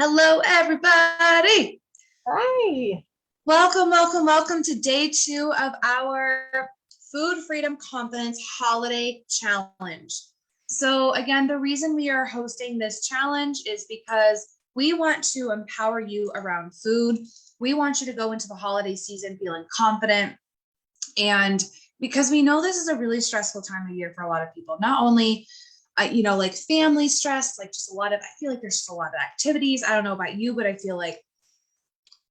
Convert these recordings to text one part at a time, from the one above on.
Hello, everybody. Hi. Welcome, welcome, welcome to day 2 of our Food Freedom Confidence Holiday Challenge. So, again, the reason we are hosting this challenge is because we want to empower you around food. We want you to go into the holiday season feeling confident. And because we know this is a really stressful time of year for a lot of people, not only like family stress, like just a lot of, I feel like there's just a lot of activities. I don't know about you, but I feel like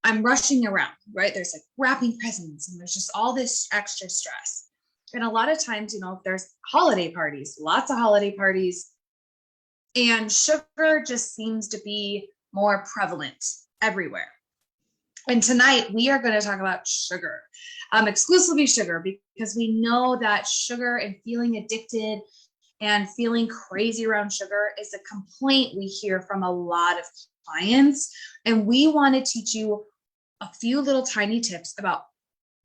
I'm rushing around, right? There's like wrapping presents and there's just all this extra stress. And a lot of times, if there's holiday parties, lots of holiday parties, and sugar just seems to be more prevalent everywhere. And tonight we are going to talk about sugar, exclusively sugar, because we know that sugar and feeling addicted and feeling crazy around sugar is a complaint we hear from a lot of clients. And we want to teach you a few little tiny tips about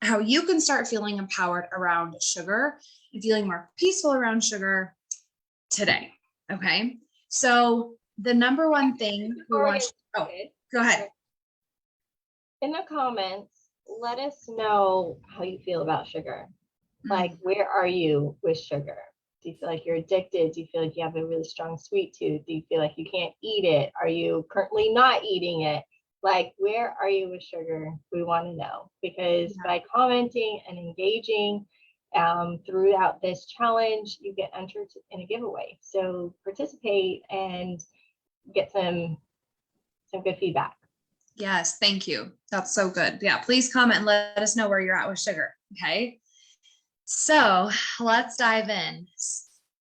how you can start feeling empowered around sugar and feeling more peaceful around sugar today. Okay. So the number one thing we want you, oh, go ahead. In the comments, let us know how you feel about sugar. Like, where are you with sugar? Do you feel like you're addicted? Do you feel like you have a really strong sweet tooth? Do you feel like you can't eat it? Are you currently not eating it? Like, where are you with sugar? We want to know, because by commenting and engaging throughout this challenge, you get entered in a giveaway. So participate and get some good feedback. Yes, thank you. That's so good. Yeah, please comment and let us know where you're at with sugar. Okay. So let's dive in.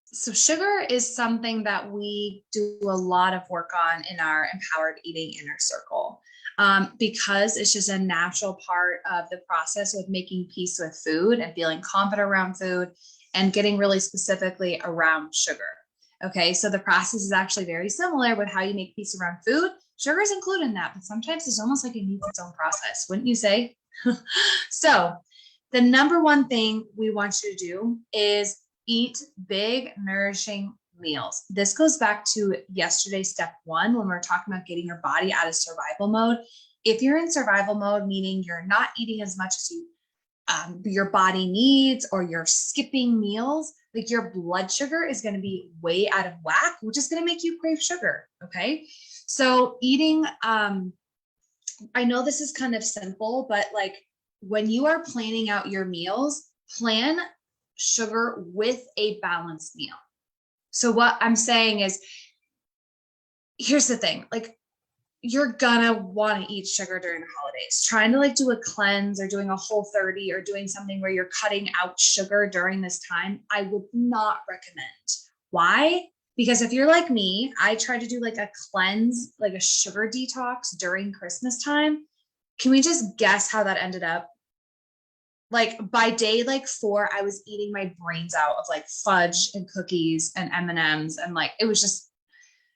So sugar is something that we do a lot of work on in our Empowered Eating Inner Circle, because it's just a natural part of the process with making peace with food and feeling confident around food and getting really specifically around sugar. Okay, so the process is actually very similar with how you make peace around food. Sugar is included in that, but sometimes it's almost like it needs its own process, wouldn't you say? So the number one thing we want you to do is eat big, nourishing meals. This goes back to yesterday's step 1 when we we're talking about getting your body out of survival mode. If you're in survival mode, meaning you're not eating as much as your body needs, or you're skipping meals, like your blood sugar is going to be way out of whack, which is going to make you crave sugar. Okay. So eating, I know this is kind of simple, but like when you are planning out your meals, plan sugar with a balanced meal. So what I'm saying is, here's the thing, like you're gonna want to eat sugar during the holidays. Trying to like do a cleanse or doing a Whole30 or doing something where you're cutting out sugar during this time, I would not recommend. Why? Because if you're like me, I tried to do like a cleanse, like a sugar detox during Christmas time. Can we just guess how that ended up? Like by day like 4, I was eating my brains out of like fudge and cookies and M&Ms, and like it was just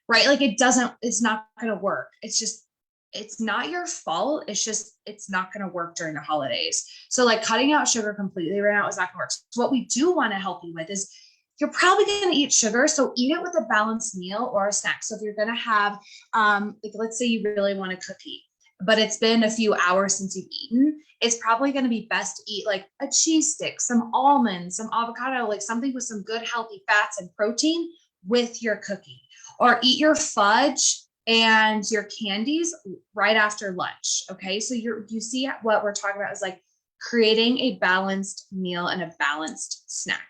right. Like it's not going to work. It's not your fault. It's not going to work during the holidays. So like cutting out sugar completely right now is not going to work. So what we do want to help you with is, you're probably going to eat sugar. So eat it with a balanced meal or a snack. So if you're going to have, like, let's say you really want a cookie, but it's been a few hours since you've eaten, it's probably going to be best to eat like a cheese stick, some almonds, some avocado, like something with some good healthy fats and protein with your cookie, or eat your fudge and your candies right after lunch. Okay. So you see what we're talking about is like creating a balanced meal and a balanced snack.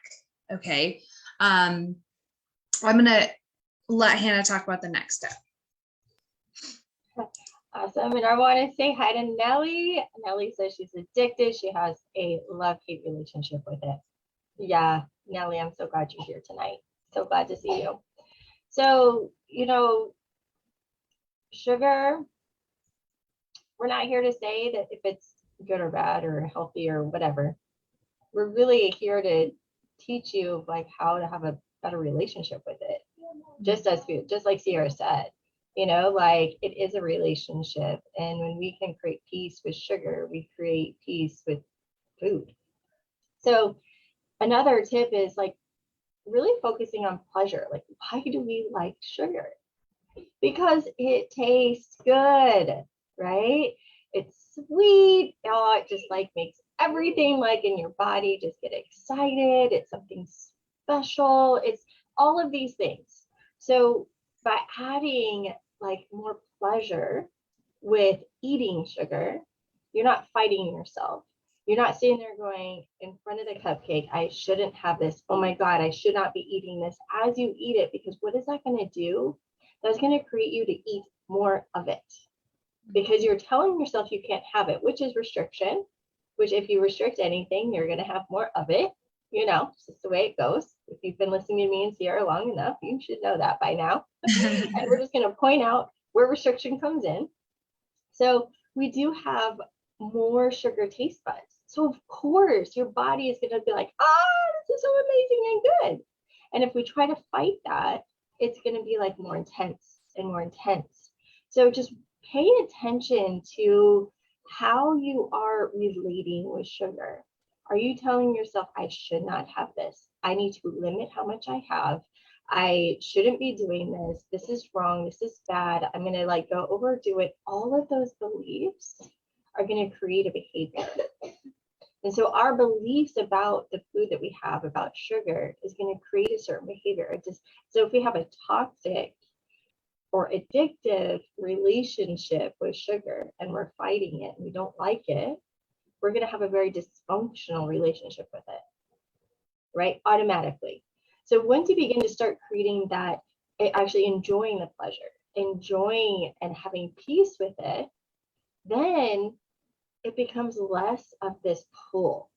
Okay. I'm going to let Hannah talk about the next step. Awesome. And I want to say hi to Nellie. Nellie says she's addicted. She has a love-hate relationship with it. Yeah, Nellie, I'm so glad you're here tonight. So glad to see you. So, sugar, we're not here to say that if it's good or bad or healthy or whatever. We're really here to teach you like how to have a better relationship with it. Just as food, just like Sierra said, like it is a relationship. And when we can create peace with sugar, we create peace with food. So another tip is like really focusing on pleasure. Like, why do we like sugar? because it tastes good, right? It's sweet. Oh, it just like makes everything like in your body just get excited. It's something special. It's all of these things. So by adding like more pleasure with eating sugar, you're not fighting yourself. You're not sitting there going in front of the cupcake, I shouldn't have this. Oh my God, I should not be eating this as you eat it, because what is that going to do? That's going to create you to eat more of it because you're telling yourself you can't have it, which is restriction, which if you restrict anything, you're going to have more of it. You know, it's just the way it goes. If you've been listening to me and Sierra long enough, you should know that by now. And we're just going to point out where restriction comes in. So we do have more sugar taste buds. So of course your body is going to be like, this is so amazing and good. And if we try to fight that, it's going to be like more intense and more intense. So just pay attention to how you are relating with sugar. Are you telling yourself, I should not have this? I need to limit how much I have. I shouldn't be doing this. This is wrong. This is bad. I'm going to like go overdo it. All of those beliefs are going to create a behavior. And so our beliefs about the food that we have, about sugar, is going to create a certain behavior. So if we have a toxic or addictive relationship with sugar and we're fighting it and we don't like it, we're going to have a very dysfunctional relationship with it, right? Automatically. So once you begin to start creating that, actually enjoying the pleasure, enjoying and having peace with it, then it becomes less of this pull.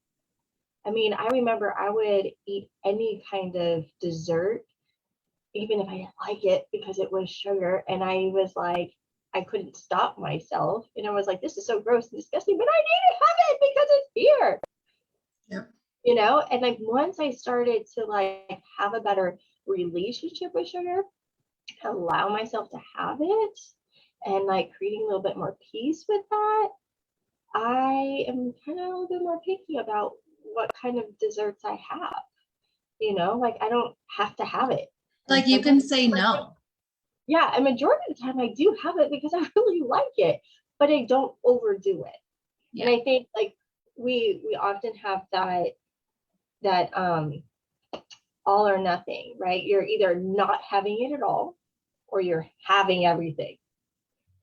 I mean, I remember I would eat any kind of dessert, even if I didn't like it because it was sugar. And I was like, I couldn't stop myself. And I was like, this is so gross and disgusting, but I need to have it because it's here. Yep. You know, and like once I started to like have a better relationship with sugar, allow myself to have it, and like creating a little bit more peace with that, I am kind of a little bit more picky about what kind of desserts I have. You know, like I don't have to have it. Like you can say no. Yeah, a majority of the time I do have it because I really like it, but I don't overdo it. Yeah. And I think like we often have that all or nothing, right? You're either not having it at all or you're having everything.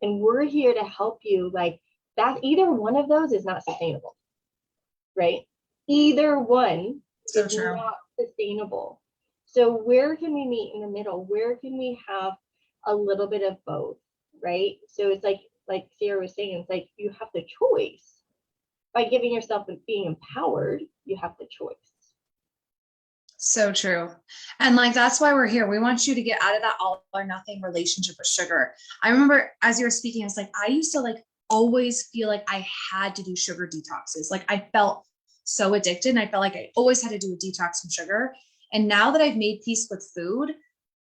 And we're here to help you. Like that, either one of those is not sustainable, right? Either one So is true. not sustainable. So where can we meet in the middle? Where can we have a little bit of both, right? So it's like Sierra was saying, it's like you have the choice. By giving yourself and being empowered, you have the choice. So true. And like, that's why we're here. We want you to get out of that all or nothing relationship with sugar. I remember as you were speaking, it's like, I used to like always feel like I had to do sugar detoxes. Like I felt so addicted and I felt like I always had to do a detox from sugar. And now that I've made peace with food,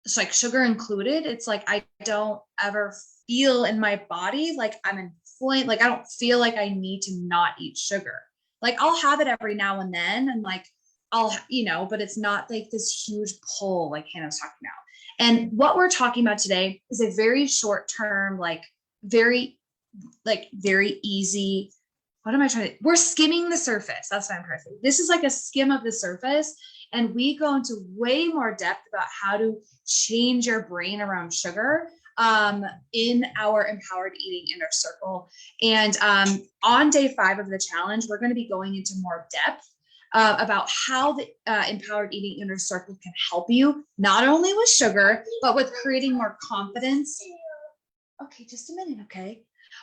it's like sugar included, it's like, I don't ever feel in my body like I'm inflamed. Like I don't feel like I need to not eat sugar. Like I'll have it every now and then. And like, but it's not like this huge pull like Hannah was talking about. And what we're talking about today is a very short term, very easy. What am I trying to, we're skimming the surface. That's what I'm trying to say. This is like a skim of the surface. And we go into way more depth about how to change your brain around sugar in our Empowered Eating Inner Circle. And on day 5 of the challenge, we're going to be going into more depth about how the Empowered Eating Inner Circle can help you, not only with sugar, but with creating more confidence. Okay, just a minute, okay?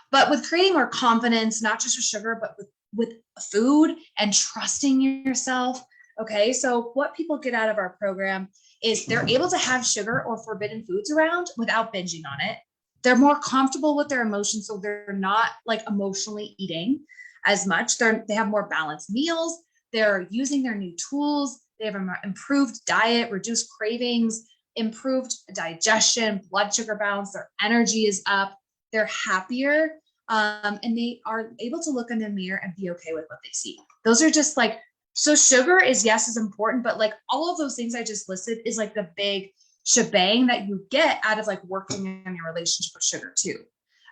But with creating more confidence, not just with sugar, but with food and trusting yourself. Okay, so what people get out of our program is they're able to have sugar or forbidden foods around without binging on it. They're more comfortable with their emotions, so they're not like emotionally eating as much. They have more balanced meals. They're using their new tools. They have an improved diet, reduced cravings, improved digestion, blood sugar balance. Their energy is up. They're happier. And they are able to look in the mirror and be okay with what they see. Those are just like, so sugar is important, but like all of those things I just listed is like the big shebang that you get out of like working on your relationship with sugar too.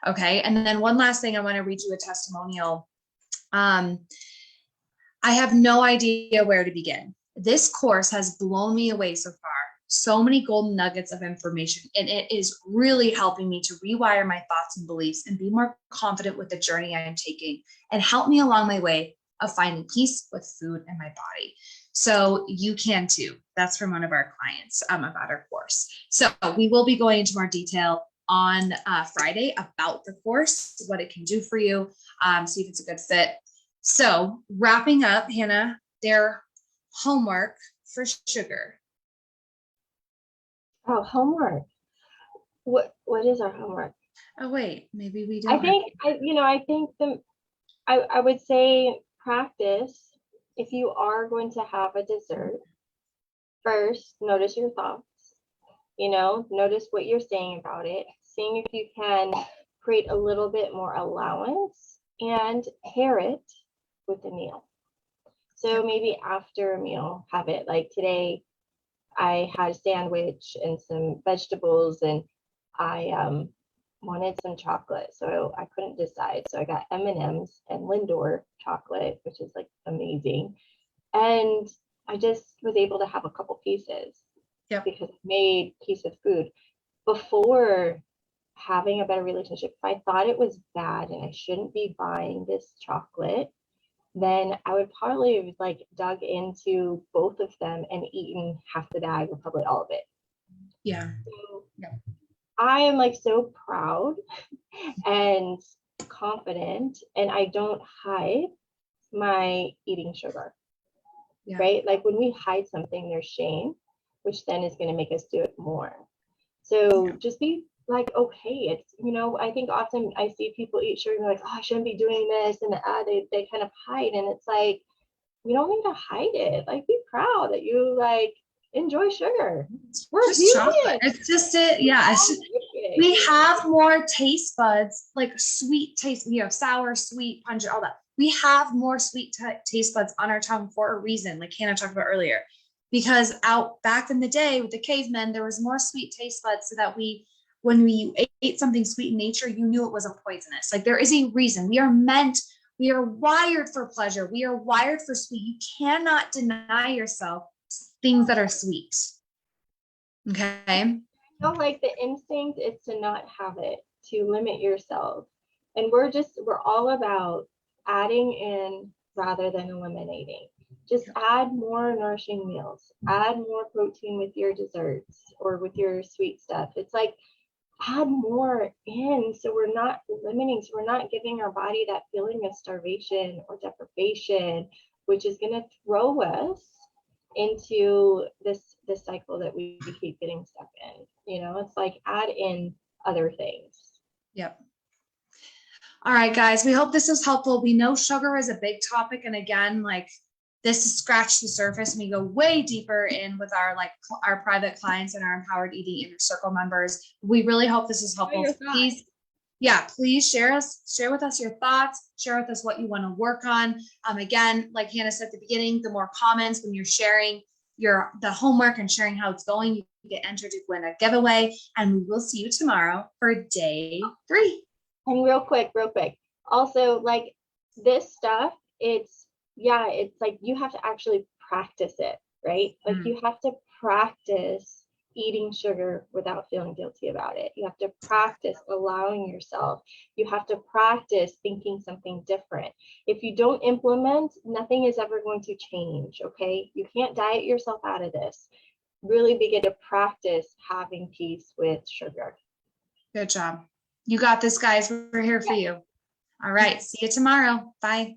Okay. And then one last thing, I want to read you a testimonial. I have no idea where to begin. This course has blown me away so far. So many golden nuggets of information, and it is really helping me to rewire my thoughts and beliefs and be more confident with the journey I am taking, and help me along my way of finding peace with food and my body. So you can too. That's from one of our clients about our course. So we will be going into more detail on Friday about the course, what it can do for you, see if it's a good fit. So wrapping up, Hannah, their homework for sugar. Oh, homework. What is our homework? Oh wait, maybe we don't. I would say practice. If you are going to have a dessert, first notice your thoughts. Notice what you're saying about it, seeing if you can create a little bit more allowance and pair it with a meal. So maybe after a meal, have it like today. I had a sandwich and some vegetables, and I wanted some chocolate, so I couldn't decide. So I got M&Ms and Lindor chocolate, which is like amazing. And I just was able to have a couple pieces because I made peace with food. Before having a better relationship, if I thought it was bad and I shouldn't be buying this chocolate, then I would probably have like dug into both of them and eaten half the bag or probably all of it. Yeah. So I am like so proud and confident, and I don't hide my eating sugar. Right? Like when we hide something, there's shame, which then is going to make us do it more. So just be like, okay, it's, I think often I see people eat sugar and they're like, oh, I shouldn't be doing this. And they kind of hide. And it's like, we don't need to hide it. Like, be proud that you like enjoy sugar. We're just chocolate. It's just it. Yeah. We have more taste buds, like sweet taste, sour, sweet, pungent, all that. We have more sweet taste buds on our tongue for a reason, like Hannah talked about earlier, because out back in the day with the cavemen, there was more sweet taste buds so that when we ate something sweet in nature, you knew it wasn't poisonous. Like there is a reason. We are wired for pleasure. We are wired for sweet. You cannot deny yourself things that are sweet. Okay. Like the instinct is to not have it, to limit yourself. And we're all about adding in rather than eliminating. Just add more nourishing meals, add more protein with your desserts or with your sweet stuff. It's like, add more in, so we're not limiting, so we're not giving our body that feeling of starvation or deprivation, which is going to throw us into this cycle that we keep getting stuck in. It's like, add in other things. Yep. All right, guys, we hope this was helpful. We know sugar is a big topic, and again, like, this is scratch the surface, and we go way deeper in with our private clients and our Empowered Eating Inner Circle members. We really hope this is helpful. Please share with us your thoughts, share with us what you want to work on. Again, like Hannah said at the beginning, the more comments when you're sharing the homework and sharing how it's going, you get entered to win a giveaway. And we will see you tomorrow for day 3. And real quick, also, like, this stuff, it's like you have to actually practice it, right? Like you have to practice eating sugar without feeling guilty about it. You have to practice allowing yourself. You have to practice thinking something different. If you don't implement, nothing is ever going to change, okay? You can't diet yourself out of this. Really begin to practice having peace with sugar. Good job. You got this, guys. We're here for you. All right. See you tomorrow. Bye.